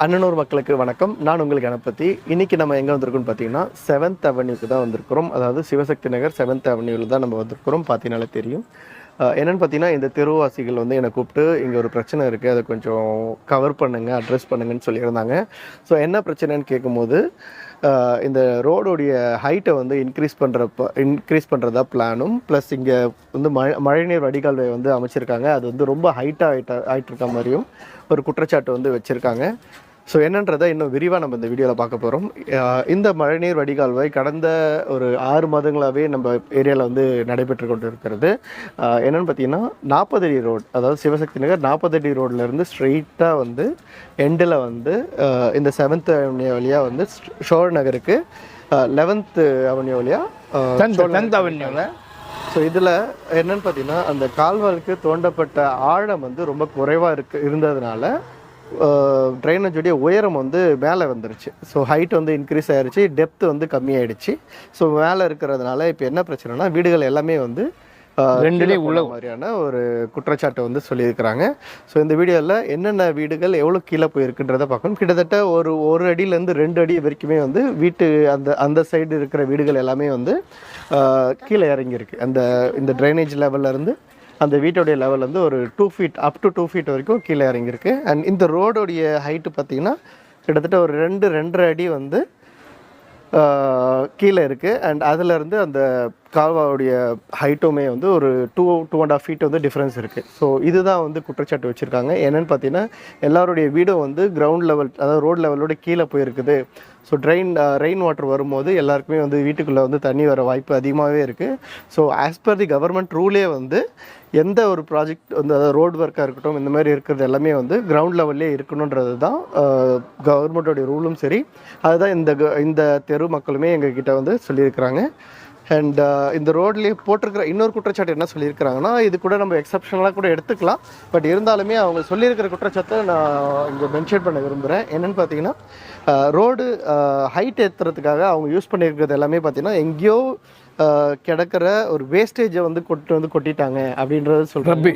அன்னனூர் மக்களுக்கு வணக்கம். நான் உங்களுக்கு கணபதி. இன்றைக்கி நம்ம எங்கே வந்திருக்கோம்னு பார்த்தீங்கன்னா 7th அவென்யூக்கு தான் வந்திருக்கிறோம். அதாவது சிவசக்தி நகர் 7th அவென்யூவில் தான் நம்ம வந்திருக்கிறோம். பார்த்தீங்கனாலே தெரியும். என்னென்னு பார்த்தீங்கன்னா, இந்த தெருவாசிகள் வந்து என்னை கூப்பிட்டு இங்கே ஒரு பிரச்சனை இருக்குது, அதை கொஞ்சம் கவர் பண்ணுங்கள், அட்ரெஸ் பண்ணுங்கன்னு சொல்லியிருந்தாங்க. ஸோ என்ன பிரச்சனைன்னு கேட்கும்போது, இந்த ரோடோடைய ஹைட்டை வந்து இன்க்ரீஸ் பண்ணுறதா பிளானும், ப்ளஸ் இங்கே வந்து மழைநீர் வடிகால்வை வந்து அமைச்சிருக்காங்க. அது வந்து ரொம்ப ஆகிட்டு இருக்க மாதிரியும் ஒரு குற்றச்சாட்டு வந்து வச்சுருக்காங்க. ஸோ என்னன்றதை இன்னும் விரிவாக நம்ம இந்த வீடியோவில் பார்க்க போகிறோம். இந்த மழைநீர் வடிகால்வாய் கடந்த ஒரு 6 மாதங்களாகவே நம்ம ஏரியாவில் வந்து நடைபெற்று கொண்டு இருக்கிறது. என்னென்னு பார்த்தீங்கன்னா 40 அடி ரோடு, அதாவது சிவசக்தி நகர் 40 அடி ரோட்லேருந்து ஸ்ட்ரெயிட்டாக வந்து எண்டில் வந்து இந்த 7th அவென்யூ வழியாக வந்து ஷோர் நகருக்கு 11th அவென்யூ வழியாக 10th அவென்யூவில். ஸோ இதில் என்னென்னு பார்த்தீங்கன்னா, அந்த கால்வாய்க்கு தோண்டப்பட்ட ஆழம் வந்து ரொம்ப குறைவாக இருந்ததுனால ட்ரைனேஜுடைய உயரம் வந்து மேலே வந்துருச்சு. ஸோ ஹைட் வந்து இன்க்ரீஸ் ஆகிடுச்சு, டெப்த் வந்து கம்மியாயிடுச்சு. ஸோ மேலே இருக்கிறதுனால இப்போ என்ன பிரச்சனைனா, வீடுகள் எல்லாமே வந்து ரெண்டுலேயே உள்ள மாதிரியான ஒரு குற்றச்சாட்டை வந்து சொல்லியிருக்கிறாங்க. ஸோ இந்த வீடியோவில் என்னென்ன வீடுகள் எவ்வளோ கீழே போயிருக்குன்றதை பார்க்கணும். கிட்டத்தட்ட ஒரு அடியிலேருந்து 2 அடி வரைக்குமே வந்து அந்த சைடு இருக்கிற வீடுகள் எல்லாமே வந்து கீழே இறங்கியிருக்கு. இந்த ட்ரைனேஜ் லெவல்லேருந்து அந்த வீட்டோடைய லெவல் வந்து ஒரு 2 feet அப் டு 2 feet வரைக்கும் கீழே இறங்கியிருக்கு. அண்ட் இந்த ரோடோடைய ஹைட்டு பார்த்திங்கன்னா கிட்டத்தட்ட ஒரு 2-2.5 அடி வந்து கீழே இருக்குது. அண்ட் அதிலேருந்து அந்த கால்வாவுடைய ஹைட்டுமே வந்து ஒரு 2.5 feet வந்து டிஃப்ரென்ஸ் இருக்குது. ஸோ இதுதான் வந்து குற்றச்சாட்டு வச்சுருக்காங்க. என்னென்னு பார்த்தீங்கன்னா, எல்லாருடைய வீடும் வந்து கிரவுண்ட் லெவல், அதாவது ரோட் லெவலோட கீழே போயிருக்குது. ஸோ ரெயின் வாட்டர் வரும்போது எல்லாருக்குமே வந்து வீட்டுக்குள்ளே வந்து தண்ணி வர வாய்ப்பு அதிகமாகவே இருக்குது. So as per the government ரூலே வந்து எந்த ஒரு ப்ராஜெக்ட் வந்து, அதாவது ரோடு ஒர்க்காக இருக்கட்டும், இந்த மாதிரி இருக்கிறது எல்லாமே வந்து கிரவுண்ட் லெவல்லே இருக்கணுன்றது தான் கவர்மெண்ட்டோடைய ரூலும் சரி. அதுதான் இந்த தெரு மக்களுமே எங்ககிட்ட வந்து சொல்லியிருக்கிறாங்க. அண்ட் இந்த ரோட்லேயே போட்டிருக்கிற இன்னொரு குற்றச்சாட்டு என்ன சொல்லியிருக்கிறாங்கன்னா, இது கூட நம்ம எக்ஸப்ஷனலாக கூட எடுத்துக்கலாம். பட் இருந்தாலுமே அவங்க சொல்லியிருக்கிற குற்றச்சாட்டை நான் இங்கே மென்ஷன் பண்ண விரும்புகிறேன். என்னென்னு பார்த்தீங்கன்னா, ரோடு ஹைட் ஏற்றுறதுக்காக அவங்க யூஸ் பண்ணியிருக்கிறது எல்லாமே பார்த்தீங்கன்னா, எங்கேயோ கிடக்கிற ஒரு வேஸ்டேஜை வந்து கொட்டிட்டாங்க அப்படின்றது சொல்கிறாங்க.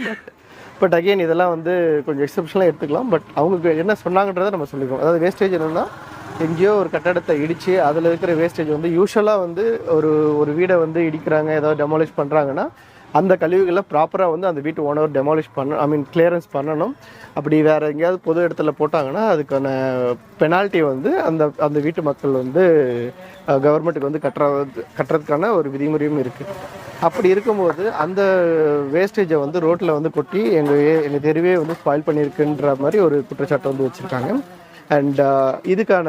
பட் அகெயின் இதெல்லாம் வந்து கொஞ்சம் எக்ஸப்ஷனலாக எடுத்துக்கலாம். பட் அவங்க என்ன சொன்னாங்கன்றதை நம்ம சொல்லியிருக்கோம். அதாவது வேஸ்டேஜ் என்னென்னா, எங்கேயோ ஒரு கட்டடத்தை இடித்து அதில் இருக்கிற வேஸ்டேஜ் வந்து யூஸ்வலாக வந்து ஒரு வீடை வந்து இடிக்கிறாங்க, ஏதாவது டெமாலிஷ் பண்ணுறாங்கன்னா அந்த கழிவுகளை ப்ராப்பராக வந்து அந்த வீட்டு ஓனர் டெமாலிஷ் கிளியரன்ஸ் பண்ணணும். அப்படி வேறு எங்கேயாவது பொது இடத்துல போட்டாங்கன்னா அதுக்கான பெனால்ட்டி வந்து அந்த வீட்டு மக்கள் வந்து கவர்மெண்ட்டுக்கு வந்து கட்டுறதுக்கான ஒரு விதிமுறையும் இருக்குது. அப்படி இருக்கும்போது அந்த வேஸ்டேஜை வந்து ரோட்டில் வந்து கொட்டி எங்கள் தெருவே வந்து ஸ்பாயில் பண்ணியிருக்குன்ற மாதிரி ஒரு குற்றச்சாட்டை வந்து வச்சுருக்காங்க. அண்ட் இதுக்கான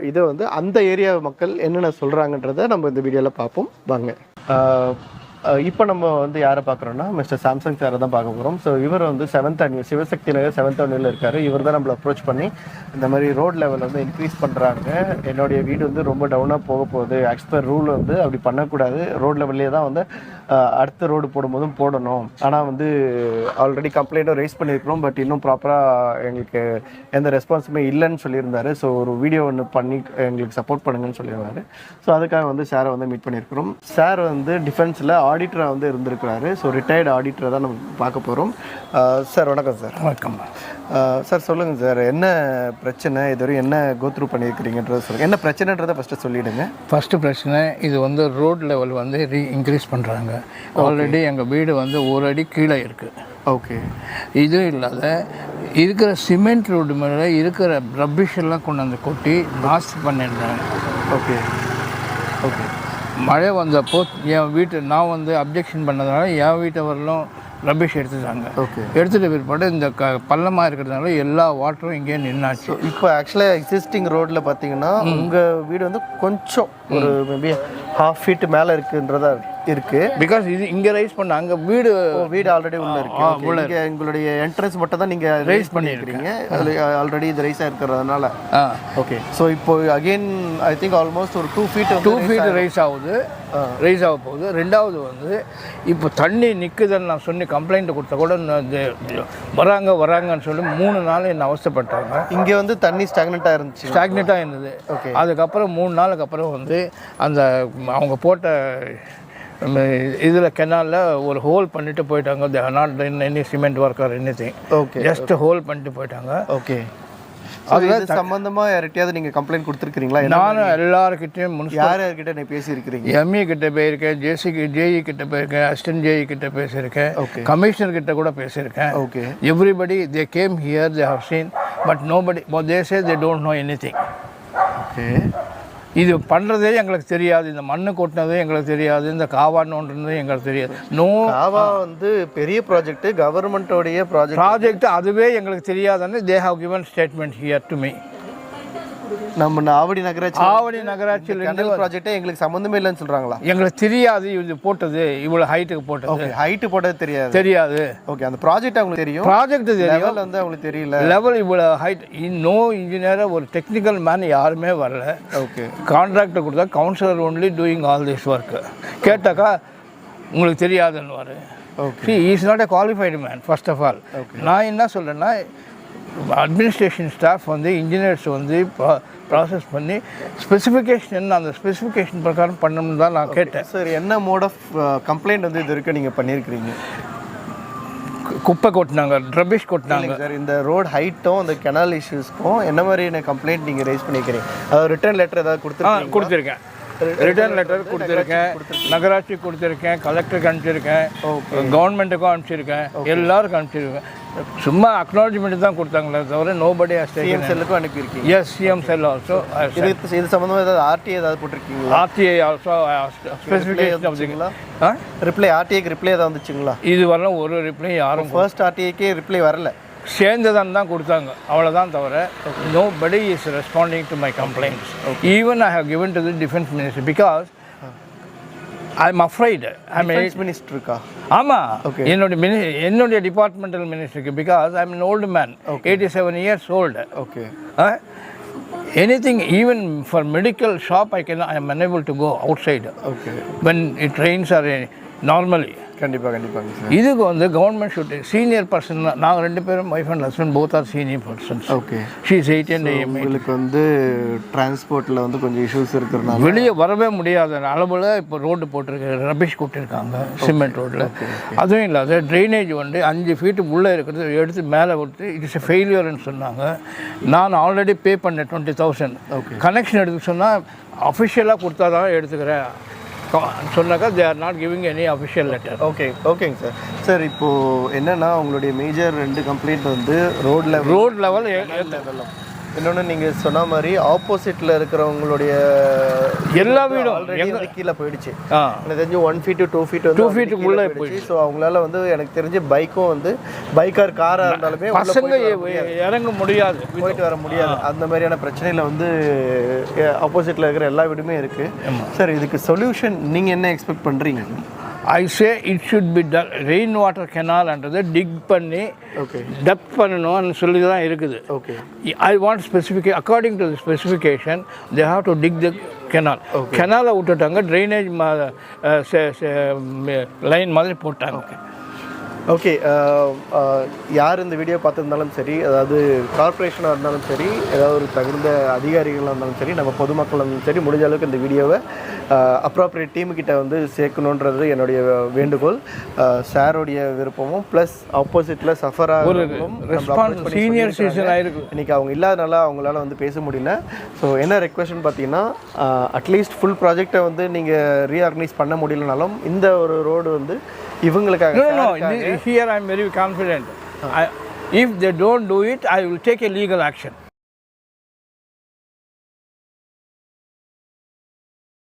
இதை வந்து அந்த ஏரியா மக்கள் என்னென்ன சொல்கிறாங்கன்றதை நம்ம இந்த வீடியோவில் பார்ப்போம் வாங்க. இப்போ நம்ம வந்து யாரை பார்க்குறோன்னா, மிஸ்டர் சாம்சங் சாரை தான் பார்க்க போகிறோம். ஸோ இவர் வந்து 7th அவென்யூ, சிவசக்தி நகர் 7th அவென்யூவில் இருக்கார். இவர் தான் நம்மளை அப்ரோச் பண்ணி இந்த மாதிரி ரோட் லெவல் வந்து இன்க்ரீஸ் பண்ணுறாங்க, என்னுடைய வீடு வந்து ரொம்ப டவுனாக போக போகுது, ஆக்சுவலாக ரூல் வந்து அப்படி பண்ணக்கூடாது, ரோட் லெவல்லே தான் வந்து அடுத்த ரோடு போடும்போதும் போடணும். ஆனால் வந்து ஆல்ரெடி கம்ப்ளைண்ட்டும் ரைஸ் பண்ணியிருக்கிறோம், பட் இன்னும் ப்ராப்பராக எங்களுக்கு எந்த ரெஸ்பான்ஸுமே இல்லைன்னு சொல்லியிருந்தார். ஸோ ஒரு வீடியோ ஒன்று பண்ணி எங்களுக்கு சப்போர்ட் பண்ணுங்கன்னு சொல்லியிருந்தார். ஸோ அதுக்காக வந்து சாரை வந்து மீட் பண்ணியிருக்கிறோம். சார் வந்து டிஃபென்ஸில் ஆடிட்டராக வந்து இருந்திருக்கிறாரு. ஸோ ரிட்டையர்டு ஆடிட்டரை தான் நம்ம பார்க்க போகிறோம். சார் வணக்கம். சார் வணக்கம். சார் சொல்லுங்கள் சார், என்ன பிரச்சனை, இதுவரை என்ன கோத்ரூ பண்ணியிருக்கிறீங்கன்றதை சொல்லுங்கள். என்ன பிரச்சனைன்றதை ஃபஸ்ட்டு சொல்லிவிடுங்க. ஃபஸ்ட்டு பிரச்சனை, இது வந்து ரோட் லெவல் வந்து இன்க்ரீஸ் பண்ணுறாங்க. ஆல்ரெடி எங்கள் வீடு வந்து ஒரு அடி கீழே இருக்குது. ஓகே. இது இல்லாத இருக்கிற சிமெண்ட் ரோடு மேலே இருக்கிற ரப்பிஷ் எல்லாம் கொண்டு வந்து கொட்டி நாஸ்தி பண்ணிடுறாங்க. Okay okay. மழை வந்தப்போ என் நான் வந்து அப்ஜெக்ஷன் பண்ணதுனால என் வீட்டை வரலும் ரப்பிஷ் எடுத்துட்டாங்க. ஓகே. எடுத்துகிட்ட பிற்பாடு இந்த பள்ளமாக இருக்கிறதுனால எல்லா வாட்டரும் இங்கேயே நின்னாச்சு. இப்போ ஆக்சுவலாக எக்ஸிஸ்டிங் ரோட்டில் பார்த்தீங்கன்னா உங்கள் வீடு வந்து கொஞ்சம் ஒரு மேபி 1/2 feet மேலே இருக்குன்றதா இருக்குது. பிகாஸ் இது இங்கே ரைஸ் பண்ண, அங்கே வீடு ஆல்ரெடி உள்ள இருக்கு. எங்களுடைய என்ட்ரன்ஸ் மட்டும் தான் நீங்கள் ரைஸ் பண்ணியிருக்கிறீங்க. ஆல்ரெடி இது ரைஸாக இருக்கிறதுனால. ஓகே. ஸோ இப்போ அகெயின் ஐ திங்க் ஆல்மோஸ்ட் ஒரு 2 feet ரைஸ் ஆக போகுது. ரெண்டாவது வந்து இப்போ தண்ணி நிற்குதுன்னு நான் சொல்லி கம்ப்ளைண்ட் கொடுத்தா கூட வராங்கன்னு சொல்லி 3 நாள் என்ன அவஸ்தைப்பட்டாங்க. இங்கே வந்து தண்ணி ஸ்டாக்னெண்ட்டாக இருந்தது. ஓகே. அதுக்கப்புறம் 3 நாளுக்கு அப்புறம் வந்து அந்த அவங்க போட்ட இதில் கெனாலில் ஒரு ஹோல் பண்ணிட்டு போயிட்டாங்க. They are not done any cement work or anything. Okay. Just whole பண்ணிட்டு போயிட்டாங்க. ஓகே. அது சம்பந்தமா யார்கிட்டயாவது நீங்க கம்ப்ளைண்ட் கொடுத்துருக்கீங்களா? நானும் எல்லாருக்கிட்டையும் யார்கிட்ட நீ பேசியிருக்கிறீங்க? எம்இ கிட்ட போயிருக்கேன், ஜேஇ கிட்ட போயிருக்கேன், அசிஸ்டன்ட் ஜேஇ கிட்ட பேசியிருக்கேன், கமிஷனர் கிட்ட கூட பேசியிருக்கேன். Okay. Everybody they came here, they have seen, but nobody they say they don't know anything. Okay. இது பண்ணுறதே எங்களுக்கு தெரியாது, இந்த மண்ணு கொட்டினதே எங்களுக்கு தெரியாது, இந்த காவா நோண்டுனதே எங்களுக்கு தெரியாது. காவா வந்து பெரிய ப்ராஜெக்ட், கவர்மெண்ட்டோடைய ப்ராஜெக்ட், அதுவே எங்களுக்கு தெரியாதுன்னு they have given statement here to me. நம்ம ஆவடி நகராட்சியில் ப்ராஜெக்டே எங்களுக்கு சம்மந்தமே இல்லைன்னு சொல்கிறாங்களா? எங்களுக்கு தெரியாது இது போட்டது, இவ்வளோ ஹைட்டுக்கு போட்டது. ஹைட்டு போட்டது தெரியாது. ஓகே. அந்த ப்ராஜெக்ட் அவங்களுக்கு தெரியும், லெவல் வந்து அவங்களுக்கு தெரியல. லெவல் இவ்வளோ ஹைட், நோ இன்ஜினியராக ஒரு டெக்னிக்கல் மேன் யாருமே வரல. ஓகே. கான்ட்ராக்டர் கொடுத்தா councillor only doing all this work. கேட்டாக்கா உங்களுக்கு தெரியாதுன்னு. Okay. Is not a qualified man first of all. நான் என்ன சொல்கிறேன்னா, அட்மினிஸ்ட்ரேஷன் ஸ்டாஃப் வந்து இன்ஜினியர்ஸ் வந்து ப்ராசஸ் பண்ணி ஸ்பெசிஃபிகேஷன், அந்த ஸ்பெசிஃபிகேஷன் பிரகாரம் பண்ணணும்னு தான் நான் கேட்டேன். சார், என்ன மோட் ஆஃப் கம்ப்ளைண்ட் வந்து இது வரைக்கும் நீங்கள் பண்ணியிருக்கிறீங்க? குப்பை கொட்டினாங்க, ரபிஷ் கொட்டினாங்க. சார், இந்த ரோட் ஹைட்டும் அந்த கெனால் இஷ்யூஸ்க்கும் என்ன மாதிரியான கம்ப்ளைண்ட் நீங்கள் ரைஸ் பண்ணிக்கிறீங்க? அதாவது ரிட்டர்ன் லெட்டர் ஏதாவது கொடுத்துருக்கேன். ரிட்டர்ன் லெட்டர் கொடுத்துருக்கேன், நகராட்சி கொடுத்துருக்கேன், கலெக்டருக்கு அனுப்பிச்சிருக்கேன், கவர்மெண்ட்டுக்கும் அனுப்பிச்சிருக்கேன், எல்லாருக்கும் அனுப்பிச்சிருக்கேன். சும்மா அக்னாலஜ்மெண்ட் தான் கொடுத்தாங்களே தவிர நோபடி சிஎம் செல்லுக்கும் அனுப்பியிருக்கீங்க? Yes, CM cell also. இது சம்மந்தமாக ஏதாவது ஆர்டிஐ ஏதாவது போட்டிருக்கீங்களா? ஆர்டிஐ ஆல்சோ ஸ்பெசிஃபிகேஷன் வந்துச்சுங்களா? ரிப்ளை, ஆர்டிஐக்கு ரிப்ளை ஏதாவது வந்துச்சுங்களா? இது வரலாம் ஒரு ரிப்ளை யாரும். ஃபர்ஸ்ட் ஆர்டிஐக்கே ரிப்ளை வரல, சேர்ந்துதான் தான் கொடுத்தாங்க, அவ்வளோதான் தவிர nobody is responding to my complaints. Even I have given to the defense minister because I am afraid. Defense minister இருக்கா? ஆமாம், என்னுடைய டிபார்ட்மெண்டல் மினிஸ்டருக்கு. Because I am an old man, 87 years old. Okay. Anything, even for medical shop, I am unable to go outside. Okay. When it rains or normally. கண்டிப்பாக sir. இதுக்கு வந்து government shoot senior person. நாங்கள் 2 பேரும் wife and husband both are senior persons. Okay. She is 80 and I am 80. உங்களுக்கு வந்து டிரான்ஸ்போர்ட்டில் வந்து கொஞ்சம் issues இருக்கிறதுனால வெளியே வரவே முடியாத அளவில் இப்போ ரோடு போட்டிருக்கு, ரபிஷ் கொட்டிருக்காங்க சிமெண்ட் ரோட்டில். அதுவும் இல்லாத ட்ரைனேஜ் வந்து 5 ஃபீட்டு உள்ளே இருக்கிறது எடுத்து மேலே விட்டு இட் இஸ் எ ஃபெயிலியர்னு சொன்னாங்க. நான் ஆல்ரெடி பே பண்ணேன் 20,000. கனெக்ஷன் எடுத்து சொன்னால் அஃபிஷியலாக கொடுத்தா தான் எடுத்துக்கிறேன் சொன்னாக்கா they are not giving any official letter. ஓகேங்க சார். சார், இப்போது என்னென்னா உங்களுடைய மேஜர் 2 கம்ப்ளைண்ட் வந்து ரோட் லெவல் இன்னொன்று நீங்கள் சொன்ன மாதிரி ஆப்போசிட்டில் இருக்கிறவங்களுடைய எல்லா வீடும் ஆல்ரெடி கீழே போயிடுச்சு. எனக்கு தெரிஞ்சு 1 feet 2 feet 2 feet உள்ளே போயிடுச்சு. ஸோ அவங்களால வந்து எனக்கு தெரிஞ்சு பைக்கும் வந்து பைக்கார் காராக இருந்தாலுமே பசங்க இறங்க முடியாது, போயிட்டு வர முடியாது. அந்த மாதிரியான பிரச்சனையில் வந்து ஆப்போசிட்டில் இருக்கிற எல்லா வீடுமே இருக்குது. சார், இதுக்கு சொல்யூஷன் நீங்கள் என்ன எக்ஸ்பெக்ட் பண்ணுறீங்க? I say it should be done. Rain water கெனால்ன்றது டிக் பண்ணி டெப்த் பண்ணணும்னு சொல்லி தான் இருக்குது. Okay. I want specification, according to the specification they have to dig the canal. கெனாலை விட்டுட்டாங்க, ட்ரைனேஜ் லைன் மாதிரி போட்டாங்க. ஓகே. யார் இந்த வீடியோ பார்த்துருந்தாலும் சரி, அதாவது கார்பரேஷனாக இருந்தாலும் சரி, ஏதாவது ஒரு தகுந்த அதிகாரிகளாக இருந்தாலும் சரி, நம்ம பொதுமக்களாக இருந்தாலும் சரி, முடிஞ்ச அளவுக்கு இந்த வீடியோவை அப்ராப்ரியேட் டீமுக்கிட்ட வந்து சேர்க்கணுன்றது என்னுடைய வேண்டுகோள். சாரோடைய விருப்பமும் ப்ளஸ் ஆப்போசிட்டில் சஃபராக சீனியர் சிட்டிசன் ஆயிருக்கு. இன்றைக்கி அவங்க இல்லாதனால அவங்களால வந்து பேச முடியல. ஸோ என்ன ரெக்வெஸ்ட்னு பார்த்தீங்கன்னா, அட்லீஸ்ட் ஃபுல் ப்ராஜெக்டை வந்து நீங்கள் ரீஆர்கனைஸ் பண்ண முடியலனாலும் இந்த ஒரு ரோடு வந்து இவங்களுக்காக. No, here I am very confident. If they don't do it, I will take a legal action.